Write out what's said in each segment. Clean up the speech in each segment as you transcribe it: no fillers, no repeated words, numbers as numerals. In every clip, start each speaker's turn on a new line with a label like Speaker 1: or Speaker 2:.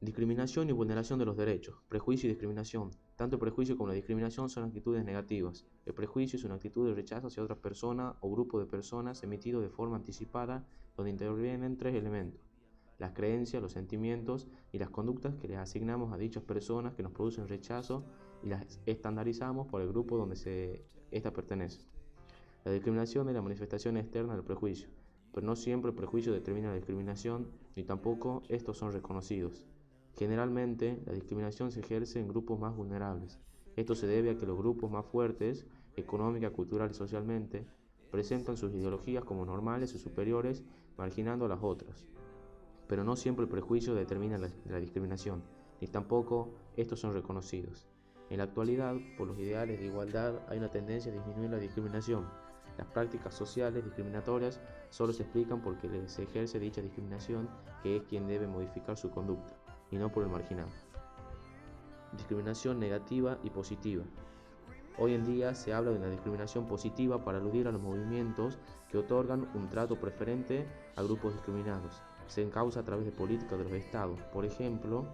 Speaker 1: Discriminación y vulneración de los derechos. Prejuicio y discriminación. Tanto el prejuicio como la discriminación son actitudes negativas. El prejuicio es una actitud de rechazo hacia otra persona o grupo de personas emitido de forma anticipada, donde intervienen tres elementos: las creencias, los sentimientos y las conductas que les asignamos a dichas personas que nos producen rechazo y las estandarizamos por el grupo donde ésta pertenece. La discriminación es la manifestación externa del prejuicio, pero no siempre el prejuicio determina la discriminación, ni tampoco estos son reconocidos. Generalmente, la discriminación se ejerce en grupos más vulnerables. Esto se debe a que los grupos más fuertes, económica, cultural y socialmente, presentan sus ideologías como normales o superiores, marginando a las otras. Pero no siempre el prejuicio determina la discriminación, ni tampoco estos son reconocidos. En la actualidad, por los ideales de igualdad, hay una tendencia a disminuir la discriminación. Las prácticas sociales discriminatorias solo se explican porque se ejerce dicha discriminación, que es quien debe modificar su conducta, y no por el marginado. Discriminación negativa y positiva. Hoy en día se habla de una discriminación positiva para aludir a los movimientos que otorgan un trato preferente a grupos discriminados. Se encausa a través de políticas de los estados, por ejemplo,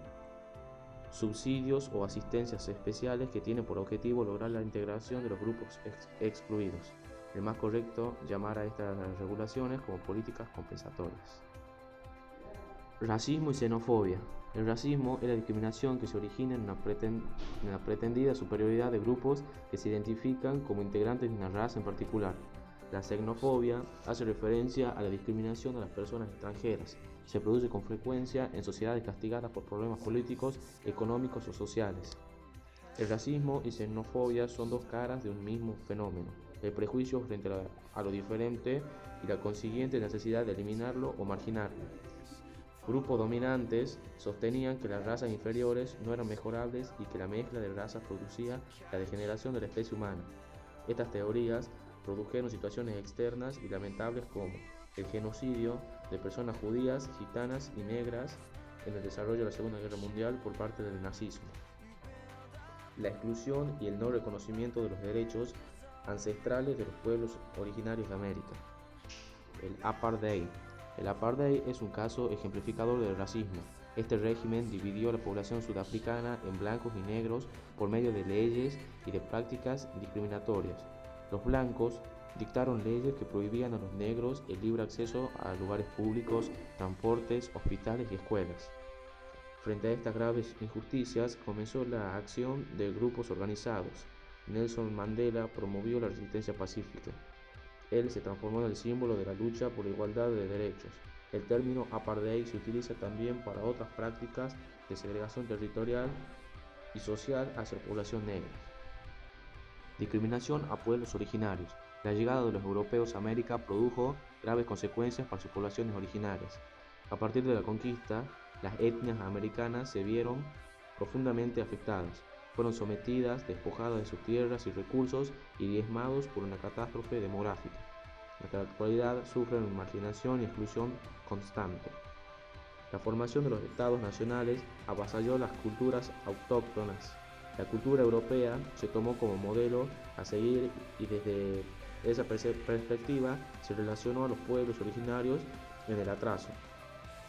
Speaker 1: subsidios o asistencias especiales que tienen por objetivo lograr la integración de los grupos excluidos. Es más correcto llamar a estas regulaciones como políticas compensatorias. Racismo y xenofobia. El racismo es la discriminación que se origina en una pretendida superioridad de grupos que se identifican como integrantes de una raza en particular. La xenofobia hace referencia a la discriminación de las personas extranjeras. Se produce con frecuencia en sociedades castigadas por problemas políticos, económicos o sociales. El racismo y xenofobia son dos caras de un mismo fenómeno: el prejuicio frente a lo diferente y la consiguiente necesidad de eliminarlo o marginarlo. Grupos dominantes sostenían que las razas inferiores no eran mejorables y que la mezcla de razas producía la degeneración de la especie humana. Estas teorías produjeron situaciones externas y lamentables como el genocidio de personas judías, gitanas y negras en el desarrollo de la Segunda Guerra Mundial por parte del nazismo. La exclusión y el no reconocimiento de los derechos ancestrales de los pueblos originarios de América. El apartheid. El apartheid es un caso ejemplificador del racismo. Este régimen dividió a la población sudafricana en blancos y negros por medio de leyes y de prácticas discriminatorias. Los blancos dictaron leyes que prohibían a los negros el libre acceso a lugares públicos, transportes, hospitales y escuelas. Frente a estas graves injusticias, comenzó la acción de grupos organizados. Nelson Mandela promovió la resistencia pacífica. Él se transformó en el símbolo de la lucha por la igualdad de derechos. El término apartheid se utiliza también para otras prácticas de segregación territorial y social hacia la población negra. Discriminación a pueblos originarios. La llegada de los europeos a América produjo graves consecuencias para sus poblaciones originarias. A partir de la conquista, las etnias americanas se vieron profundamente afectadas. Fueron sometidas, despojadas de sus tierras y recursos y diezmados por una catástrofe demográfica. Hasta la actualidad sufren marginación y exclusión constante. La formación de los estados nacionales avasalló las culturas autóctonas. La cultura europea se tomó como modelo a seguir y desde esa perspectiva se relacionó a los pueblos originarios en el atraso.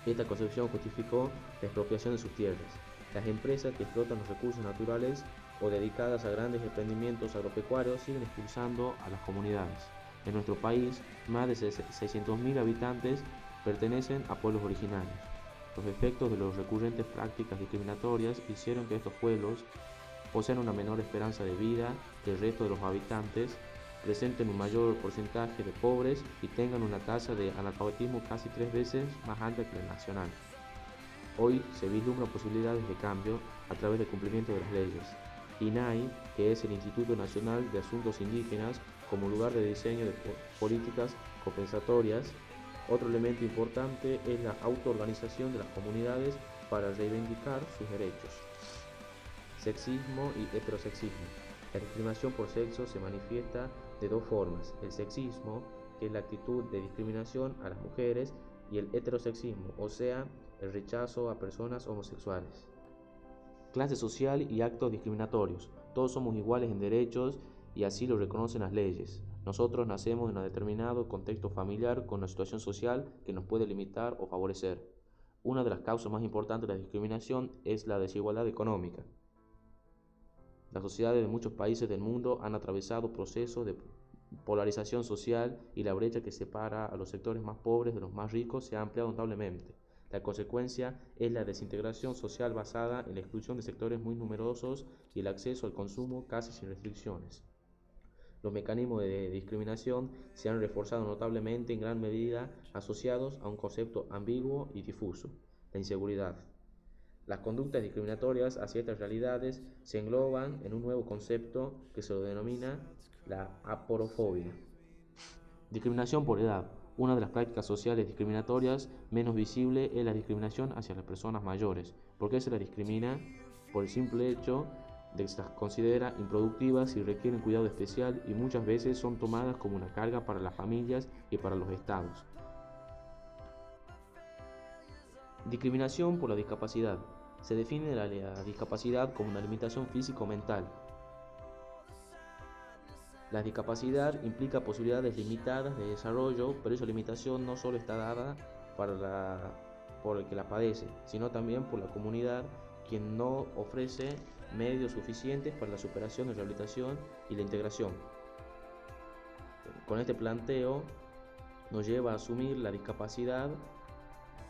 Speaker 1: Esta concepción justificó la expropiación de sus tierras. Las empresas que explotan los recursos naturales o dedicadas a grandes emprendimientos agropecuarios siguen expulsando a las comunidades. En nuestro país, más de 600.000 habitantes pertenecen a pueblos originarios. Los efectos de las recurrentes prácticas discriminatorias hicieron que estos pueblos posean una menor esperanza de vida que el resto de los habitantes, presenten un mayor porcentaje de pobres y tengan una tasa de analfabetismo casi 3 veces más alta que la nacional. Hoy se vislumbran posibilidades de cambio a través del cumplimiento de las leyes. INAI, que es el Instituto Nacional de Asuntos Indígenas, como lugar de diseño de políticas compensatorias. Otro elemento importante es la autoorganización de las comunidades para reivindicar sus derechos. Sexismo y heterosexismo. La discriminación por sexo se manifiesta de dos formas: el sexismo, que es la actitud de discriminación a las mujeres, y el heterosexismo, o sea, el rechazo a personas homosexuales. Clase social y actos discriminatorios. Todos somos iguales en derechos y así lo reconocen las leyes. Nosotros nacemos en un determinado contexto familiar con una situación social que nos puede limitar o favorecer. Una de las causas más importantes de la discriminación es la desigualdad económica. Las sociedades de muchos países del mundo han atravesado procesos de polarización social y la brecha que separa a los sectores más pobres de los más ricos se ha ampliado notablemente. La consecuencia es la desintegración social basada en la exclusión de sectores muy numerosos y el acceso al consumo casi sin restricciones. Los mecanismos de discriminación se han reforzado notablemente en gran medida asociados a un concepto ambiguo y difuso, la inseguridad. Las conductas discriminatorias hacia estas realidades se engloban en un nuevo concepto que se lo denomina la aporofobia. Discriminación por edad. Una de las prácticas sociales discriminatorias menos visible es la discriminación hacia las personas mayores. ¿Por qué se las discrimina? Por el simple hecho de que se las considera improductivas y requieren cuidado especial y muchas veces son tomadas como una carga para las familias y para los estados. Discriminación por la discapacidad. Se define la discapacidad como una limitación física o mental. La discapacidad implica posibilidades limitadas de desarrollo, pero esa limitación no solo está dada por el que la padece, sino también por la comunidad, quien no ofrece medios suficientes para la superación, la rehabilitación y la integración. Con este planteo nos lleva a asumir la discapacidad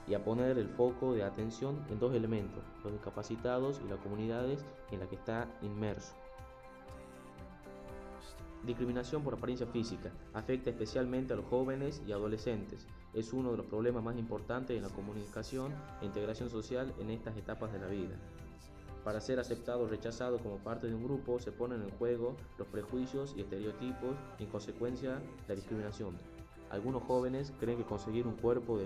Speaker 1: y a poner el foco de atención en dos elementos, los discapacitados y las comunidades en las que está inmerso. Discriminación por apariencia física afecta especialmente a los jóvenes y adolescentes. Es uno de los problemas más importantes en la comunicación e integración social en estas etapas de la vida. Para ser aceptado o rechazado como parte de un grupo se ponen en juego los prejuicios y estereotipos y en consecuencia la discriminación. Algunos jóvenes creen que conseguir un cuerpo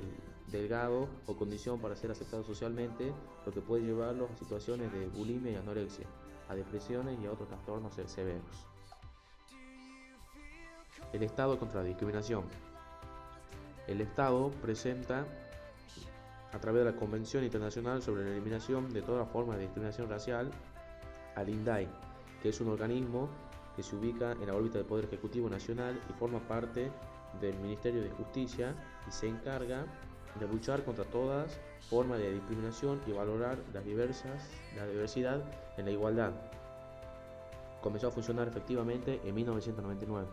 Speaker 1: delgado o condición para ser aceptado socialmente, lo que puede llevarlos a situaciones de bulimia y anorexia, a depresiones y a otros trastornos severos. El Estado contra la discriminación. El Estado presenta, a través de la Convención Internacional sobre la Eliminación de toda forma de discriminación racial, al INDAE, que es un organismo que se ubica en la órbita del Poder Ejecutivo Nacional y forma parte del Ministerio de Justicia y se encarga de luchar contra todas formas de discriminación y valorar la diversidad en la igualdad. Comenzó a funcionar efectivamente en 1999.